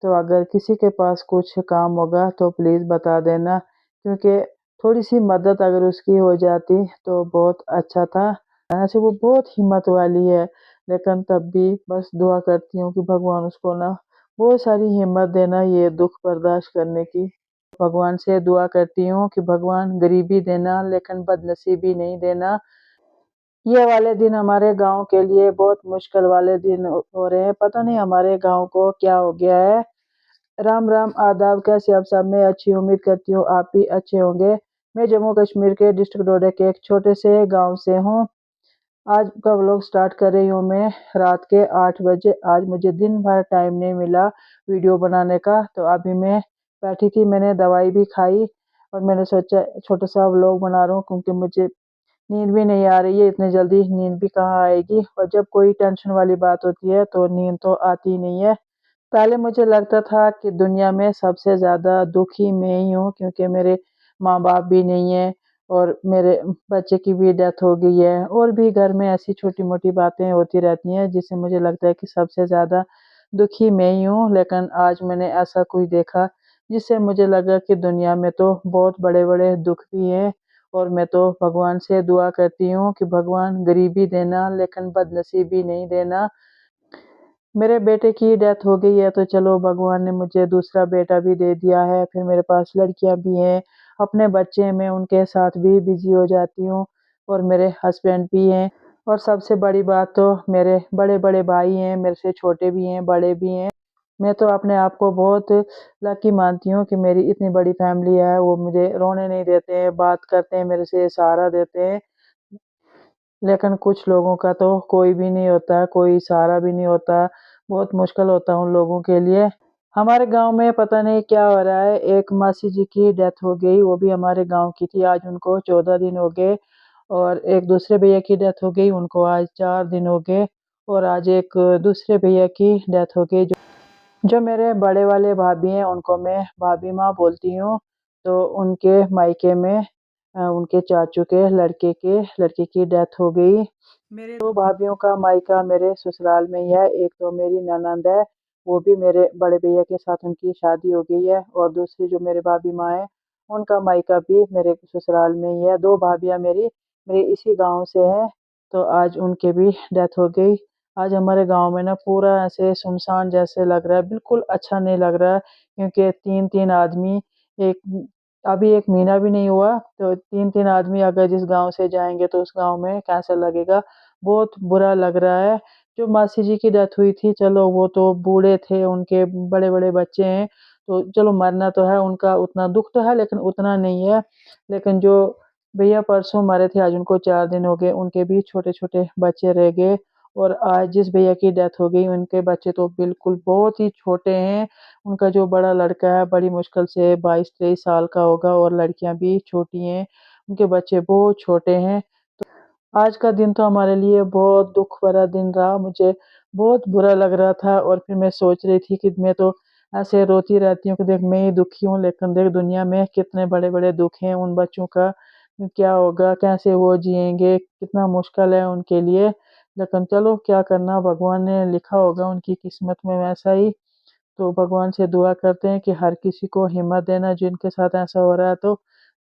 तो अगर किसी के पास कुछ काम होगा तो प्लीज़ बता देना, क्योंकि थोड़ी-सी मदद अगर उसकी हो जाती तो बहुत अच्छा था। ऐसे वो बहुत हिम्मत वाली है, लेकिन तब भी बस दुआ करती हूँ कि भगवान उसको ना बहुत सारी हिम्मत देना ये दुःख बर्दाश्त करने की। भगवान से दुआ करती हूँ कि भगवान गरीबी देना लेकिन बदनसीबी नहीं देना। ये वाले दिन हमारे गाँव के लिए बहुत मुश्किल वाले दिन हो रहे हैं। पता नहीं हमारे गाँव को क्या हो गया है। राम राम, आदाब, कैसे आप सब? मैं अच्छी उम्मीद करती हूँ आप भी अच्छे होंगे। मैं जम्मू कश्मीर के डिस्ट्रिक्ट डोडा के एक छोटे से गाँव से हूँ। आज का व्लॉग स्टार्ट कर रही हूँ मैं रात के 8 बजे। आज मुझे दिन भर टाइम नहीं मिला वीडियो बनाने का, तो अभी मैं बैठी थी, मैंने दवाई भी खाई और मैंने सोचा छोटा-सा व्लॉग बना रहा हूँ, क्योंकि मुझे नींद भी नहीं आ रही है, इतनी जल्दी नींद भी कहाँ आएगी, और जब कोई टेंशन वाली बात होती है तो नींद तो आती ही नहीं है। पहले मुझे लगता था कि दुनिया में सबसे ज़्यादा दुखी मैं ही हूँ, क्योंकि मेरे माँ-बाप भी नहीं हैं और मेरे बच्चे की भी डेथ हो गई है, और भी घर में ऐसी छोटी-मोटी बातें होती रहती हैं जिससे मुझे लगता है कि सबसे ज़्यादा दुखी मैं ही हूँ। लेकिन आज मैंने ऐसा कुछ देखा जिससे मुझे लगा कि दुनिया में तो बहुत बड़े-बड़े दुःख भी हैं, और मैं तो भगवान से दुआ करती हूँ कि भगवान गरीबी देना लेकिन बदनसीबी नहीं देना। मेरे बेटे की डेथ हो गई है तो चलो भगवान ने मुझे दूसरा बेटा भी दे दिया है, फिर मेरे पास लड़कियाँ भी हैं, अपने बच्चे हैं, मैं उनके साथ भी बिज़ी हो जाती हूँ, और मेरे हस्बैंड भी हैं, और सबसे बड़ी बात तो मेरे बड़े-बड़े भाई हैं, मेरे से छोटे भी हैं, बड़े भी हैं। मैं तो अपने आप को बहुत लकी मानती हूँ कि मेरी इतनी बड़ी फैमिली है, वो मुझे रोने नहीं देते हैं, बात करते हैं, मेरे से सहारा देते हैं। लेकिन कुछ लोगों का तो कोई भी नहीं होता, कोई सहारा भी नहीं होता, बहुत मुश्किल होता है उन लोगों के लिए। हमारे गाँव में पता नहीं क्या हो रहा है, एक मासी जी की डेथ हो गई, वो भी हमारे गाँव की थी, आज उनको 14 दिन हो गए, और एक दूसरे भैया की डेथ हो गई, उनको आज 4 दिन हो गए, और आज एक दूसरे भैया की डेथ हो गई। जो मेरे बड़े वाले भाभी हैं, उनको मैं भाभी माँ बोलती हूँ, तो उनके मायके में उनके चाचू के लड़के की डेथ हो गई। मेरे 2 भाभियों का मायका मेरे ससुराल में ही है, एक तो मेरी ननंद है, वो भी मेरे बड़े भैया के साथ उनकी शादी हो गई है, और दूसरी जो मेरे भाभी माँ हैं, उनका मायका भी मेरे ससुराल में ही है। 2 भाभियाँ मेरे इसी गाँव से हैं, तो आज उनकी भी डेथ हो गई। आज हमारे गाँव में ना पूरा ऐसे सुनसान जैसे लग रहा है, बिल्कुल अच्छा नहीं लग रहा है, क्योंकि 3-3 आदमी एक अभी 1 महीना भी नहीं हुआ, तो 3-3 आदमी अगर जिस गाँव से जाएँगे तो उस गाँव में कैसा लगेगा, बहुत बुरा लग रहा है। जो मासी जी की डेथ हुई थी, चलो वो तो बूढ़े थे, उनके बड़े-बड़े बच्चे हैं, तो चलो मरना तो है, उनका उतना दुःख तो है लेकिन उतना नहीं है। लेकिन जो भैया परसों मरे थे, आज उनको 4 दिन हो गए, उनके भी छोटे-छोटे बच्चे रह गए, और आज जिस भैया की डेथ हो गई, उनके बच्चे तो बिल्कुल बहुत ही छोटे हैं। उनका जो बड़ा लड़का है, बड़ी मुश्किल से 22-23 साल का होगा, और लड़कियाँ भी छोटी हैं, उनके बच्चे बहुत छोटे हैं। आज का दिन तो हमारे लिए बहुत दुःख भरा दिन रहा, मुझे बहुत बुरा लग रहा था, और फिर मैं सोच रही थी कि मैं तो ऐसे रोती रहती हूँ कि देख मैं ही दुखी हूँ, लेकिन देख दुनिया में कितने बड़े-बड़े दुःख हैं उन बच्चों का, क्या होगा, कैसे वो जिएँगे, कितना मुश्किल है उनके लिए। लेकिन चलो क्या करना, भगवान ने लिखा होगा उनकी किस्मत में वैसा ही, तो भगवान से दुआ करते हैं कि हर किसी को हिम्मत देना जिनके साथ ऐसा हो रहा है तो,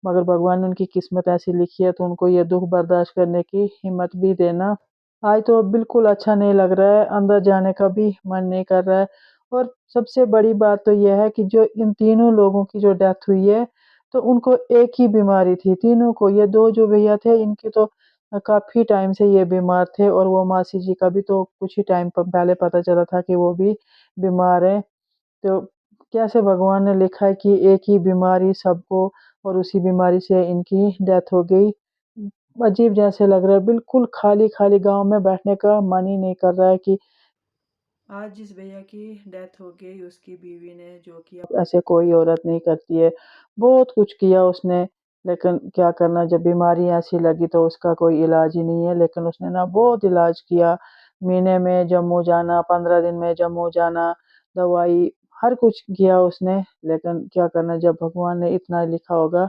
मगर भगवान ने उनकी किस्मत ऐसी लिखी है तो उनको ये दुःख बर्दाश्त करने की हिम्मत भी देना। आज तो बिल्कुल अच्छा नहीं लग रहा है, अंदर जाने का भी मन नहीं कर रहा है, और सबसे बड़ी बात तो ये है कि जो इन तीनों लोगों की जो डेथ हुई है, तो उनको एक ही बीमारी थी तीनों को, ये 2 जो भैया थे इनकी तो काफ़ी टाइम से ये बीमार थे, और वो मासी जी का भी तो कुछ ही टाइम पहले पता चला था कि वो भी बीमार हैं। तो कैसे भगवान ने लिखा है कि एक ही बीमारी सबको, और उसी बीमारी से इनकी डेथ हो गई। अजीब जैसे लग रहा है, बिल्कुल खाली-खाली गाँव में बैठने का मन ही नहीं कर रहा है कि आज जिस भैया की डेथ हो गई उसकी बीवी ने, जो कि अब ऐसे कोई औरत नहीं करती है, बहुत कुछ किया उसने, लेकिन क्या करना, जब बीमारी ऐसी लगी तो उसका कोई इलाज ही नहीं है, लेकिन उसने ना बहुत इलाज किया, महीने में जम्मू जाना, 15 दिन में जम्मू जाना, दवाई हर कुछ किया उसने, लेकिन क्या करना, जब भगवान ने इतना लिखा होगा,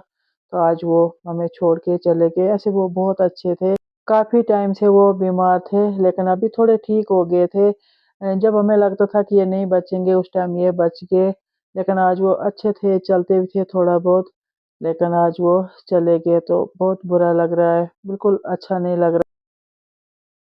तो आज वो हमें छोड़ के चले गए। ऐसे वो बहुत अच्छे थे, काफ़ी टाइम से वो बीमार थे, लेकिन अभी थोड़े ठीक हो गए थे। जब हमें लगता था कि ये नहीं बचेंगे उस टाइम ये बच गए, लेकिन आज वो अच्छे थे, चलते भी थे थोड़ा बहुत, लेकिन आज वो चले गए तो बहुत बुरा लग रहा है, बिल्कुल अच्छा नहीं लग रहा।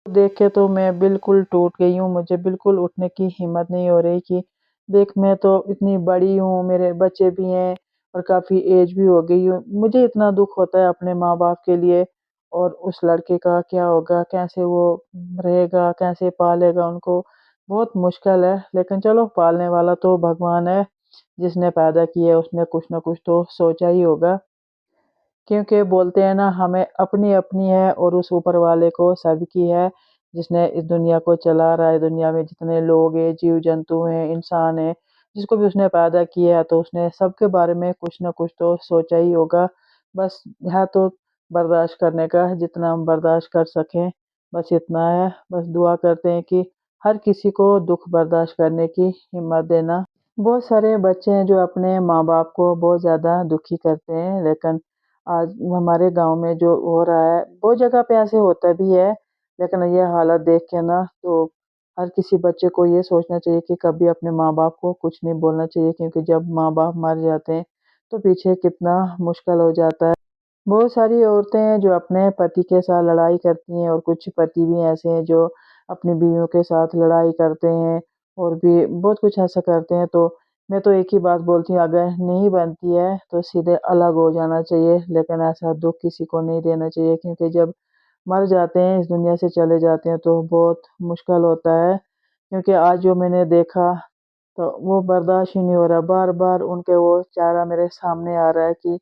देख के तो मैं बिल्कुल टूट गई हूँ, मुझे बिल्कुल उठने की हिम्मत नहीं हो रही कि देख मैं तो इतनी बड़ी हूँ, मेरे बच्चे भी हैं और काफ़ी एज भी हो गई हूँ। मुझे इतना दुःख होता है अपने माँ-बाप के लिए और उस लड़के का क्या होगा, कैसे वो रहेगा, कैसे पालेगा उनको, बहुत मुश्किल है। लेकिन चलो पालने वाला तो भगवान है, जिसने पैदा किया उसने कुछ न कुछ तो सोचा ही होगा। क्योंकि बोलते हैं ना हमें अपनी-अपनी है और उस ऊपर वाले को सबकी है, जिसने इस दुनिया को चला रहा है, दुनिया में जितने लोग हैं, जीव-जंतु हैं, इंसान हैं, जिसको भी उसने पैदा किया है तो उसने सबके बारे में कुछ न कुछ तो सोचा ही होगा। बस है तो बर्दाश्त करने का जितना हम बर्दाश्त कर सकें, बस इतना है। बस दुआ करते हैं कि हर किसी को दुःख बर्दाश्त करने की हिम्मत देना। बहुत सारे बच्चे हैं जो अपने माँ-बाप को बहुत ज़्यादा दुखी करते हैं, लेकिन आज हमारे गाँव में जो हो रहा है, बहुत जगह पे ऐसे होता भी है, लेकिन ये हालत देख के ना तो हर किसी बच्चे को ये सोचना चाहिए कि कभी अपने माँ-बाप को कुछ नहीं बोलना चाहिए क्योंकि जब माँ-बाप मर जाते हैं, तो पीछे कितना मुश्किल हो जाता है। बहुत सारी औरतें हैं जो अपने पति के साथ लड़ाई करती हैं और कुछ पति भी ऐसे हैं जो अपनी बीवियों के साथ लड़ाई करते हैं और भी बहुत कुछ ऐसा करते हैं। तो मैं तो एक ही बात बोलती हूँ अगर नहीं बनती है तो सीधे अलग हो जाना चाहिए, लेकिन ऐसा दुःख किसी को नहीं देना चाहिए क्योंकि जब मर जाते हैं, इस दुनिया से चले जाते हैं तो बहुत मुश्किल होता है। क्योंकि आज जो मैंने देखा तो वो बर्दाश्त ही नहीं हो रहा, बार-बार उनके वो चेहरा मेरे सामने आ रहा है कि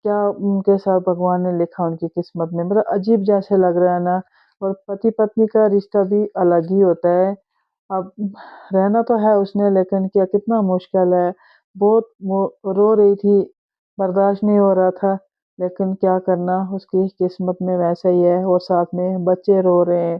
क्या उनके साथ भगवान ने लिखा उनकी किस्मत में, मतलब अजीब जैसे लग रहा है ना। और पति-पत्नी का रिश्ता भी अलग ही होता है। अब रहना तो है उसने लेकिन क्या कितना मुश्किल है। बहुत वो रो रही थी, बर्दाश्त नहीं हो रहा था, लेकिन क्या करना उसकी किस्मत में वैसा ही है और साथ में बच्चे रो रहे हैं।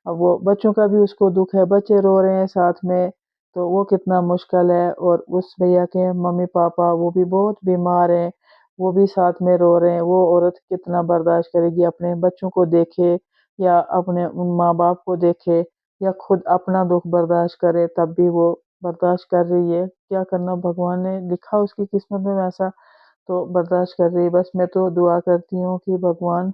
अब वो बच्चों का भी उसको दुःख है, बच्चे रो रहे हैं साथ में, तो वो कितना मुश्किल है और उस भैया के मम्मी-पापा वो भी बहुत बीमार हैं, वो भी साथ में रो रहे हैं। वो औरत कितना बर्दाश्त करेगी, अपने बच्चों को देखे या अपने उन माँ-बाप को देखे या खुद अपना दुःख बर्दाश्त करे, तब भी वो बर्दाश्त कर रही है। क्या करना भगवान ने लिखा उसकी किस्मत में वैसा, तो बर्दाश्त कर रही है। बस मैं तो दुआ करती हूँ कि भगवान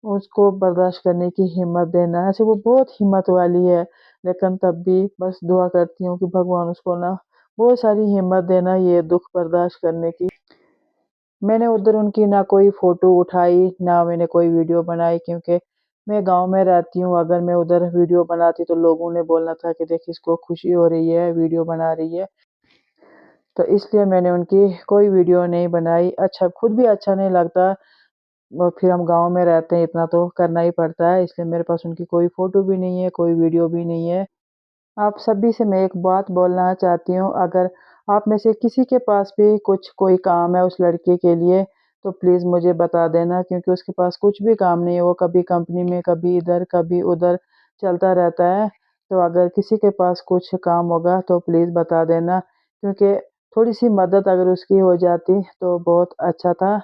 उसको बर्दाश्त करने की हिम्मत देना। ऐसे वो बहुत हिम्मत वाली है, लेकिन तब भी बस दुआ करती हूँ कि भगवान उसको ना बहुत सारी हिम्मत देना ये दुःख बर्दाश्त करने की। मैंने उधर उनकी ना कोई फ़ोटो उठाई, ना मैंने कोई वीडियो बनाई क्योंकि मैं गाँव में रहती हूँ। अगर मैं उधर वीडियो बनाती तो लोगों ने बोलना था कि देख इसको खुशी हो रही है, वीडियो बना रही है। तो इसलिए मैंने उनकी कोई वीडियो नहीं बनाई। अच्छा खुद भी अच्छा नहीं लगता और फिर हम गाँव में रहते हैं, इतना तो करना ही पड़ता है, इसलिए मेरे पास उनकी कोई फ़ोटो भी नहीं है, कोई वीडियो भी नहीं है। आप सभी से मैं एक बात बोलना चाहती हूँ, अगर आप में से किसी के पास भी कुछ कोई काम है उस लड़के के लिए, तो प्लीज़ मुझे बता देना क्योंकि उसके पास कुछ भी काम नहीं है, वो कभी कंपनी में, कभी इधर, कभी उधर चलता रहता है। तो अगर किसी के पास कुछ काम होगा तो प्लीज़ बता देना क्योंकि थोड़ी-सी मदद अगर उसकी हो जाती तो बहुत अच्छा था।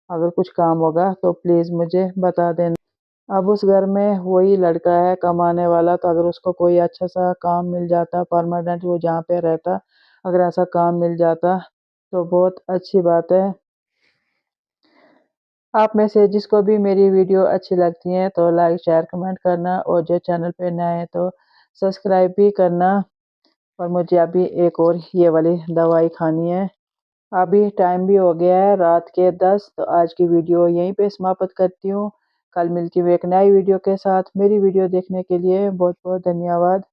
अगर कुछ काम होगा तो प्लीज़ मुझे बता देना। अब उस घर में वही लड़का है कमाने वाला, तो अगर उसको कोई अच्छा-सा काम मिल जाता परमानेंट वो जहाँ पे रहता, अगर ऐसा काम मिल जाता तो बहुत अच्छी बात है। आप में से जिसको भी मेरी वीडियो अच्छी लगती है तो लाइक, शेयर, कमेंट करना और जो चैनल पे नए हैं तो सब्सक्राइब भी करना। और मुझे अभी एक और ये वाली दवाई खानी है। अभी टाइम भी हो गया है रात के 10, तो आज की वीडियो यहीं पे समाप्त करती हूँ। कल मिलती हूँ एक नई वीडियो के साथ। मेरी वीडियो देखने के लिए बहुत-बहुत धन्यवाद।